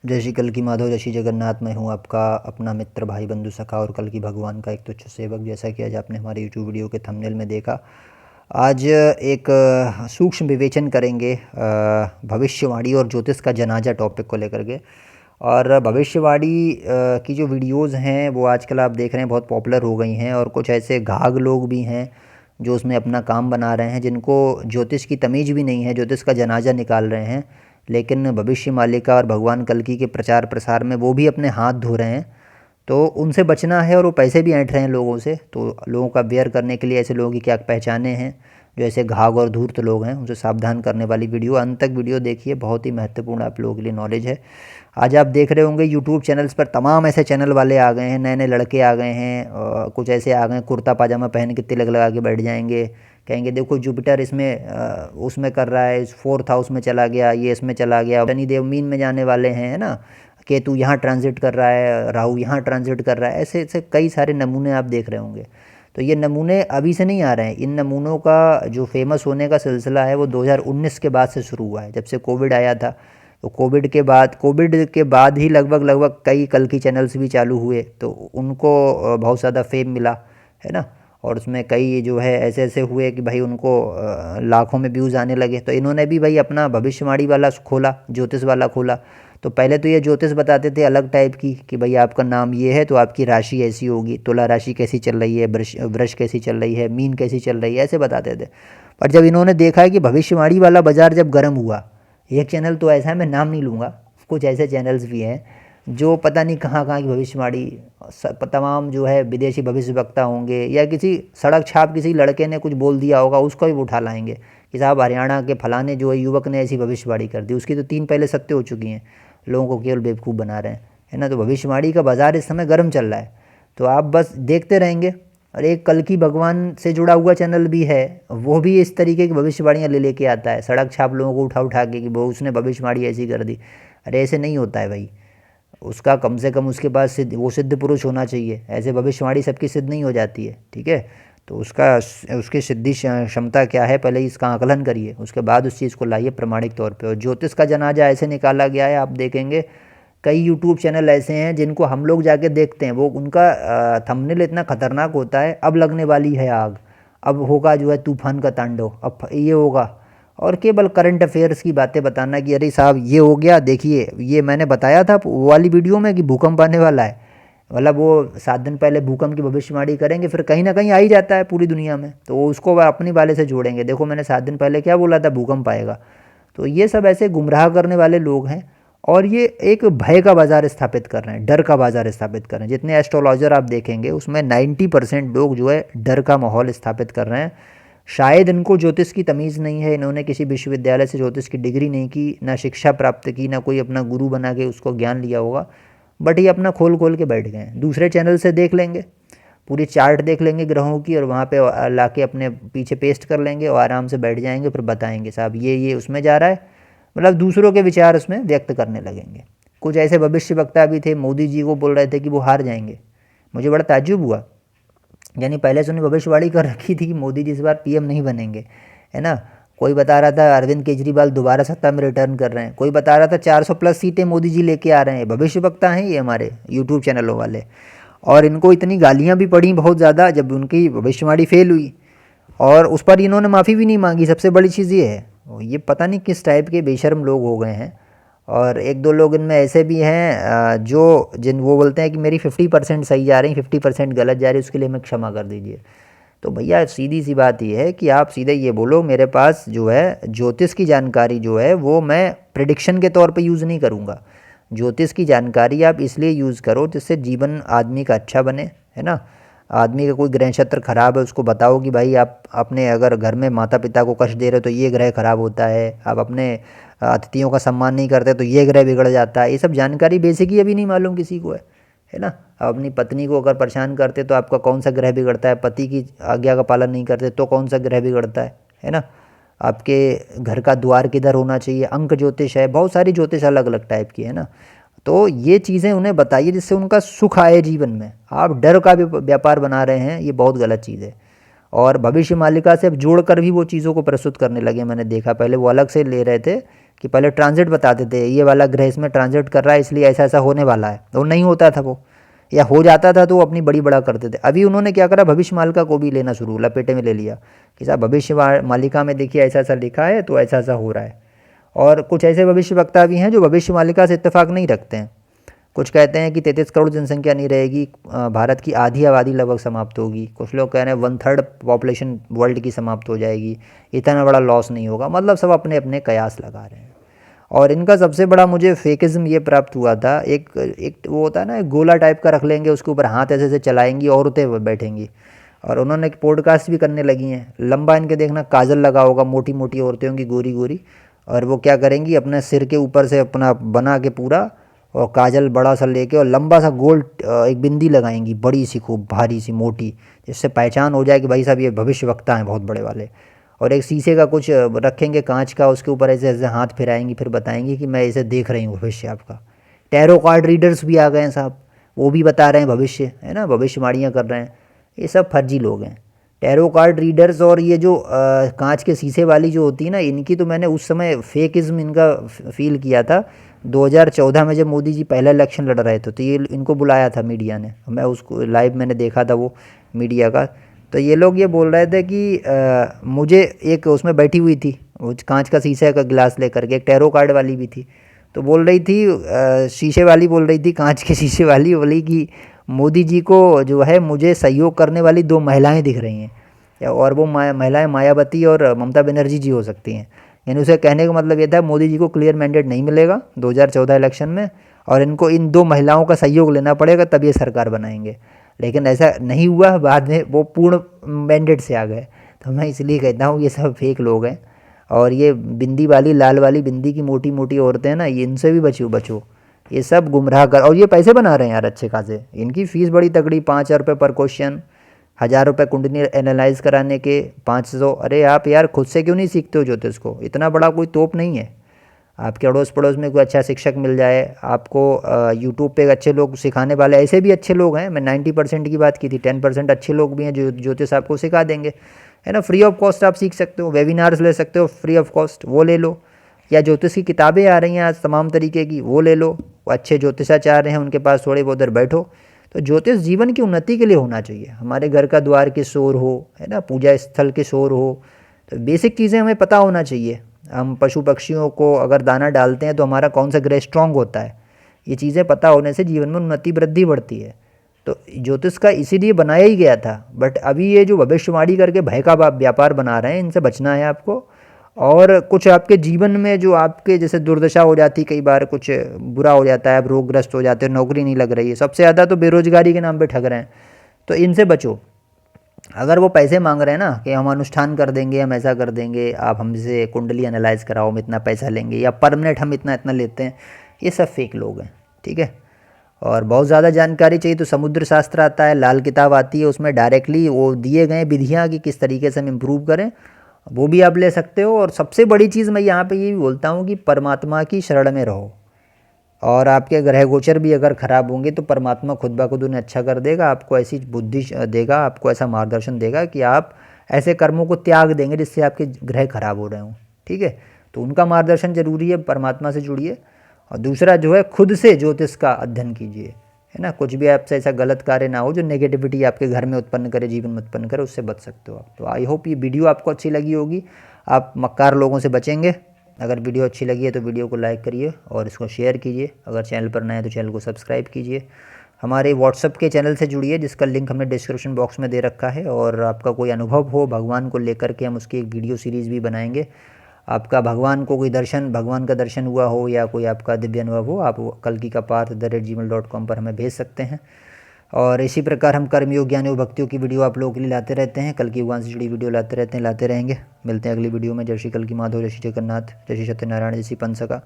जय श्री कल की माधव, जय श्री जगन्नाथ। मैं हूँ आपका अपना मित्र, भाई, बंधु, सखा और कल की भगवान का एक तुच्छ सेवक। जैसा कि आज आपने हमारे यूट्यूब वीडियो के थंबनेल में देखा, आज एक सूक्ष्म विवेचन करेंगे भविष्यवाणी और ज्योतिष का जनाजा टॉपिक को लेकर के। और भविष्यवाणी की जो वीडियोज़ हैं वो आजकल आप देख रहे हैं बहुत पॉपुलर हो गई हैं, और कुछ ऐसे घाघ लोग भी हैं जो उसमें अपना काम बना रहे हैं, जिनको ज्योतिष की तमीज़ भी नहीं है, ज्योतिष का जनाजा निकाल रहे हैं। लेकिन भविष्य मालिका और भगवान कल्कि के प्रचार प्रसार में वो भी अपने हाथ धो रहे हैं। तो उनसे बचना है, और वो पैसे भी ऐंठ रहे हैं लोगों से। तो लोगों का अवेयर करने के लिए ऐसे लोगों की क्या पहचाने हैं जो ऐसे घाघ और धूर्त लोग हैं, उनसे सावधान करने वाली वीडियो। अंत तक वीडियो देखिए, बहुत ही महत्वपूर्ण आप लोगों के लिए नॉलेज है। आज आप देख रहे होंगे यूट्यूब चैनल्स पर तमाम ऐसे चैनल वाले आ गए हैं, नए नए लड़के आ गए हैं, कुछ ऐसे आ गए हैं कुर्ता पाजामा पहन के तिलक लगा के बैठ जाएंगे, कहेंगे देखो जुपिटर इसमें उसमें कर रहा है, इस फोर्थ हाउस में चला गया, ये इसमें चला गया, शनि देव मीन में जाने वाले हैं, है ना, केतु यहाँ ट्रांजिट कर रहा है, राहु यहाँ ट्रांजिट कर रहा है। ऐसे ऐसे कई सारे नमूने आप देख रहे होंगे। तो ये नमूने अभी से नहीं आ रहे हैं। इन नमूनों का जो फेमस होने का सिलसिला है वो 2019 के बाद से शुरू हुआ है, जब से कोविड आया था। तो कोविड के बाद ही लगभग लगभग कई कल की चैनल्स भी चालू हुए, तो उनको बहुत ज़्यादा फेम मिला, है ना। और उसमें कई जो है ऐसे ऐसे हुए कि भाई उनको लाखों में व्यूज़ आने लगे। तो इन्होंने भी भाई अपना भविष्यवाणी वाला खोला, ज्योतिष वाला खोला। तो पहले तो ये ज्योतिष बताते थे अलग टाइप की, कि भाई आपका नाम ये है तो आपकी राशि ऐसी होगी, तुला राशि कैसी चल रही है, वृष कैसी चल रही है, मीन कैसी चल रही है, ऐसे बताते थे। पर जब इन्होंने देखा है कि भविष्यवाणी वाला बाज़ार जब गर्म हुआ, एक चैनल तो ऐसा है, मैं नाम नहीं लूँगा, कुछ ऐसे चैनल्स भी हैं जो पता नहीं कहाँ कहाँ की भविष्यवाणी, तमाम जो है विदेशी भविष्यवक्ता होंगे, या किसी सड़क छाप किसी लड़के ने कुछ बोल दिया होगा उसको भी उठा लाएंगे कि साहब हरियाणा के फलाने जो है युवक ने ऐसी भविष्यवाणी कर दी, उसकी तो 3 पहले सत्य हो चुकी हैं, लोगों को केवल बेवकूफ़ बना रहे हैं, है ना। तो भविष्यवाणी का बाज़ार इस समय गर्म चल रहा है, तो आप बस देखते रहेंगे। और एक कल की भगवान से जुड़ा हुआ चैनल भी है, वो भी इस तरीके की भविष्यवाणियाँ ले लेके आता है, सड़क छाप लोगों को उठा उठा के कि वो उसने भविष्यवाणी ऐसी कर दी। अरे ऐसे नहीं होता है भाई, उसका कम से कम उसके पास वो सिद्ध पुरुष होना चाहिए। ऐसे भविष्यवाणी सबकी सिद्ध नहीं हो जाती है, ठीक है। तो उसकी सिद्धि क्षमता क्या है, पहले इसका आकलन करिए, उसके बाद उस चीज़ को लाइए प्रमाणिक तौर पे। और ज्योतिष का जनाजा ऐसे निकाला गया है, आप देखेंगे कई यूट्यूब चैनल ऐसे हैं जिनको हम लोग जाके देखते हैं, वो उनका थंबनेल इतना खतरनाक होता है, अब लगने वाली है आग, अब होगा जो है तूफान का तांडव, अब ये होगा। और केवल करंट अफेयर्स की बातें बताना कि अरे साहब ये हो गया, देखिए ये मैंने बताया था वो वाली वीडियो में कि भूकंप आने वाला है, मतलब वो 7 दिन पहले भूकंप की भविष्यवाणी करेंगे, फिर कहीं ना कहीं आ ही जाता है पूरी दुनिया में, तो वो उसको वह अपनी वाले से जोड़ेंगे, देखो मैंने 7 दिन पहले क्या बोला था, भूकंप आएगा। तो ये सब ऐसे गुमराह करने वाले लोग हैं, और ये एक भय का बाज़ार स्थापित कर रहे हैं, डर का बाज़ार स्थापित कर रहे हैं। जितने एस्ट्रोलॉजर आप देखेंगे उसमें 90% लोग जो है डर का माहौल स्थापित कर रहे हैं। शायद इनको ज्योतिष की तमीज़ नहीं है, इन्होंने किसी विश्वविद्यालय से ज्योतिष की डिग्री नहीं की, ना शिक्षा प्राप्त की, ना कोई अपना गुरु बना के उसको ज्ञान लिया होगा, बट ये अपना खोल खोल के बैठ गए हैं। दूसरे चैनल से देख लेंगे, पूरी चार्ट देख लेंगे ग्रहों की, और वहाँ पे ला के अपने पीछे पेस्ट कर लेंगे और आराम से बैठ जाएंगे, फिर बताएंगे साहब ये उसमें जा रहा है, मतलब दूसरों के विचार उसमें व्यक्त करने लगेंगे। कुछ ऐसे भविष्य वक्ता भी थे, मोदी जी को बोल रहे थे कि वो हार जाएंगे। मुझे बड़ा ताज्जुब हुआ, यानी पहले से उन्हें भविष्यवाणी कर रखी थी कि मोदी जी इस बार पीएम नहीं बनेंगे, है ना। कोई बता रहा था अरविंद केजरीवाल दोबारा सत्ता में रिटर्न कर रहे हैं, कोई बता रहा था 400 प्लस सीटें मोदी जी लेके आ रहे हैं। भविष्य वक्ता हैं ये हमारे यूट्यूब चैनलों वाले, और इनको इतनी गालियाँ भी पड़ी बहुत ज़्यादा जब उनकी भविष्यवाणी फेल हुई, और उस पर इन्होंने माफ़ी भी नहीं मांगी। सबसे बड़ी चीज़ ये है, ये पता नहीं किस टाइप के बेशर्म लोग हो गए हैं। और एक दो लोग इनमें ऐसे भी हैं जो वो बोलते हैं कि मेरी 50% सही जा रही, 50% गलत जा रही, उसके लिए मैं क्षमा कर दीजिए। तो भैया सीधी सी बात ये है कि आप सीधे ये बोलो मेरे पास जो है ज्योतिष की जानकारी जो है वो मैं प्रिडिक्शन के तौर पे यूज़ नहीं करूँगा। ज्योतिष की जानकारी आप इसलिए यूज़ करो जिससे जीवन आदमी का अच्छा बने, है ना। आदमी का कोई ग्रह नक्षत्र खराब है उसको बताओ कि भाई आप अपने अगर घर में माता पिता को कष्ट दे रहे हो तो ये ग्रह खराब होता है, आप अपने अतिथियों का सम्मान नहीं करते तो ये ग्रह बिगड़ जाता है। ये सब जानकारी बेसिक ही अभी नहीं मालूम किसी को है ना। आप अपनी पत्नी को अगर परेशान करते तो आपका कौन सा ग्रह बिगड़ता है, पति की आज्ञा का पालन नहीं करते तो कौन सा ग्रह बिगड़ता है ना। आपके घर का द्वार किधर होना चाहिए, अंक ज्योतिष है, बहुत सारी ज्योतिष अलग अलग टाइप की है ना। तो ये चीज़ें उन्हें बताइए जिससे उनका सुख आए जीवन में। आप डर का भी व्यापार बना रहे हैं, ये बहुत गलत चीज़ है। और भविष्य मालिका से अब जोड़ कर भी वो चीज़ों को प्रस्तुत करने लगे, मैंने देखा। पहले वो अलग से ले रहे थे कि पहले ट्रांजिट बताते थे, ये वाला ग्रह इसमें ट्रांजिट कर रहा है इसलिए ऐसा ऐसा होने वाला है, तो नहीं होता था वो, या हो जाता था तो वो अपनी बड़ी बड़ा करते थे। अभी उन्होंने क्या करा, भविष्य मालिका को भी लेना शुरू, लपेटे में ले लिया कि साहब भविष्य मालिका में देखिए ऐसा ऐसा लिखा है तो ऐसा ऐसा हो रहा है। और कुछ ऐसे भविष्य वक्ता भी हैं जो भविष्य मालिका से इत्तेफाक नहीं रखते हैं। कुछ कहते हैं कि 33 करोड़ जनसंख्या नहीं रहेगी, भारत की आधी आबादी लगभग समाप्त होगी। कुछ लोग कह रहे हैं 1/3 पॉपुलेशन वर्ल्ड की समाप्त हो जाएगी, इतना बड़ा लॉस नहीं होगा। मतलब सब अपने अपने कयास लगा रहे हैं। और इनका सबसे बड़ा मुझे फेकिज्म ये प्राप्त हुआ था, एक वो होता है ना, एक गोला टाइप का रख लेंगे, उसके ऊपर हाथ ऐसे ऐसे चलाएंगी, औरतें बैठेंगी, और उन्होंने एक पॉडकास्ट भी करने लगी हैं। लंबा इनके देखना काजल लगा होगा, मोटी मोटी औरतें होंगी, गोरी गोरी, और वो क्या करेंगी, अपने सिर के ऊपर से अपना बना के पूरा, और काजल बड़ा सा लेके और लंबा सा गोल एक बिंदी लगाएंगी, बड़ी सी, खूब भारी सी, मोटी, जिससे पहचान हो जाए कि भाई साहब ये भविष्य वक्ता हैं बहुत बड़े वाले। और एक शीशे का कुछ रखेंगे कांच का, उसके ऊपर ऐसे ऐसे हाथ फिराएंगी, फिर बताएंगी कि मैं इसे देख रही हूँ भविष्य आपका। टैरो कार्ड रीडर्स भी आ गए हैं साहब, वो भी बता रहे हैं भविष्य, है ना, भविष्यवाणियाँ कर रहे हैं। ये सब फर्जी लोग हैं, टैरो कार्ड रीडर्स। और ये जो कांच के शीशे वाली जो होती है ना, इनकी तो मैंने उस समय फेकिज्म इनका फील किया था 2014 में, जब मोदी जी पहला इलेक्शन लड़ रहे थे, तो ये इनको बुलाया था मीडिया ने, मैं उसको लाइव मैंने देखा था वो मीडिया का। तो ये लोग ये बोल रहे थे कि मुझे, एक उसमें बैठी हुई थी, वो कांच का शीशे का गिलास लेकर के, एक टैरो कार्ड वाली भी थी, तो बोल रही थी, शीशे वाली बोल रही थी, कांच के शीशे वाली बोली कि मोदी जी को जो है मुझे सहयोग करने वाली 2 महिलाएं दिख रही हैं, और वो महिलाएं मायावती और ममता बनर्जी जी हो सकती हैं। यानी उसे कहने का मतलब ये था मोदी जी को क्लियर मैंडेट नहीं मिलेगा 2014 इलेक्शन में, और इनको इन 2 महिलाओं का सहयोग लेना पड़ेगा तब ये सरकार बनाएंगे। लेकिन ऐसा नहीं हुआ, बाद में वो पूर्ण मैंडेट से आ गए। तो मैं इसलिए कहता हूँ ये सब फेक लोग हैं। और ये बिंदी वाली, लाल वाली बिंदी की मोटी मोटी औरतें हैं ना, इनसे भी बचो बचो, ये सब गुमराह कर, और ये पैसे बना रहे हैं यार अच्छे खासे। इनकी फ़ीस बड़ी तगड़ी, 5,000 रुपये पर क्वेश्चन, 1,000 रुपये कुंडली एनालाइज कराने के, 500। अरे आप यार खुद से क्यों नहीं सीखते हो ज्योतिष को? इतना बड़ा कोई तोप नहीं है। आपके अड़ोस पड़ोस में कोई अच्छा शिक्षक मिल जाए आपको, यूट्यूब पे अच्छे लोग सिखाने वाले, ऐसे भी अच्छे लोग हैं। मैं 90% की बात की थी, 10% अच्छे लोग भी हैं जो ज्योतिष आपको सिखा देंगे, है ना। फ्री ऑफ कॉस्ट आप सीख सकते हो, वेबिनार्स ले सकते हो फ्री ऑफ कॉस्ट, वो ले लो। या ज्योतिष की किताबें आ रही हैं आज तमाम तरीके की, वो ले लो। वो अच्छे ज्योतिषाचार्य हैं, उनके पास थोड़े बहुत देर बैठो। तो ज्योतिष जीवन की उन्नति के लिए होना चाहिए। हमारे घर का द्वार के शोर हो, है ना, पूजा स्थल के शोर हो, तो बेसिक चीज़ें हमें पता होना चाहिए। हम पशु पक्षियों को अगर दाना डालते हैं तो हमारा कौन सा ग्रह स्ट्रांग होता है, ये चीज़ें पता होने से जीवन में उन्नति वृद्धि बढ़ती है। तो ज्योतिष का इसीलिए बनाया ही गया था। बट अभी ये जो भविष्यवाणी करके भय का व्यापार बना रहे हैं, इनसे बचना है आपको। और कुछ आपके जीवन में जो आपके जैसे दुर्दशा हो जाती, कई बार कुछ बुरा हो जाता है, आप रोगग्रस्त हो जाते हो, नौकरी नहीं लग रही है, सबसे ज़्यादा तो बेरोजगारी के नाम पे ठग रहे हैं, तो इनसे बचो। अगर वो पैसे मांग रहे हैं ना कि हम अनुष्ठान कर देंगे, हम ऐसा कर देंगे, आप हमसे कुंडली एनालाइज कराओ, हम इतना पैसा लेंगे, या परमानेंट हम इतना इतना लेते हैं, ये सब फेक लोग हैं, ठीक है। और बहुत ज़्यादा जानकारी चाहिए तो समुद्र शास्त्र आता है, लाल किताब आती है, उसमें डायरेक्टली वो दिए गए विधियाँ कि किस तरीके से हम इम्प्रूव करें, वो भी आप ले सकते हो। और सबसे बड़ी चीज़ मैं यहाँ पे ये भी बोलता हूँ कि परमात्मा की शरण में रहो। और आपके ग्रह गोचर भी अगर ख़राब होंगे तो परमात्मा खुद ब खुद उन्हें अच्छा कर देगा, आपको ऐसी बुद्धि देगा, आपको ऐसा मार्गदर्शन देगा कि आप ऐसे कर्मों को त्याग देंगे जिससे आपके ग्रह खराब हो रहे हों, ठीक है। तो उनका मार्गदर्शन ज़रूरी है, परमात्मा से जुड़िए। और दूसरा जो है, खुद से ज्योतिष का अध्ययन कीजिए, है ना। कुछ भी आपसे ऐसा गलत कार्य ना हो जो नेगेटिविटी आपके घर में उत्पन्न करे, जीवन में उत्पन्न करे, उससे बच सकते हो आप। तो आई होप ये वीडियो आपको अच्छी लगी होगी, आप मक्कार लोगों से बचेंगे। अगर वीडियो अच्छी लगी है तो वीडियो को लाइक करिए और इसको शेयर कीजिए। अगर चैनल पर नए हैं तो चैनल को सब्सक्राइब कीजिए। हमारे व्हाट्सअप के चैनल से जुड़िए, जिसका लिंक हमने डिस्क्रिप्शन बॉक्स में दे रखा है। और आपका कोई अनुभव हो भगवान को लेकर के, हम उसकी एक वीडियो सीरीज़ भी बनाएंगे। आपका भगवान को कोई दर्शन, भगवान का दर्शन हुआ हो, या कोई आपका दिव्य अनुभव हो, आप kalkikaparth@gmail.com पर हमें भेज सकते हैं। और इसी प्रकार हम कर्मयोग, ज्ञान व भक्तियों की वीडियो आप लोगों के लिए लाते रहते हैं। कल की भगवान से जुड़ी वीडियो लाते रहते हैं, लाते रहेंगे। मिलते हैं अगली वीडियो में। जय श्री कल्की माधव, जय श्री जगन्नाथ, जय श्री सत्यनारायण, जय श्री पंचसखा।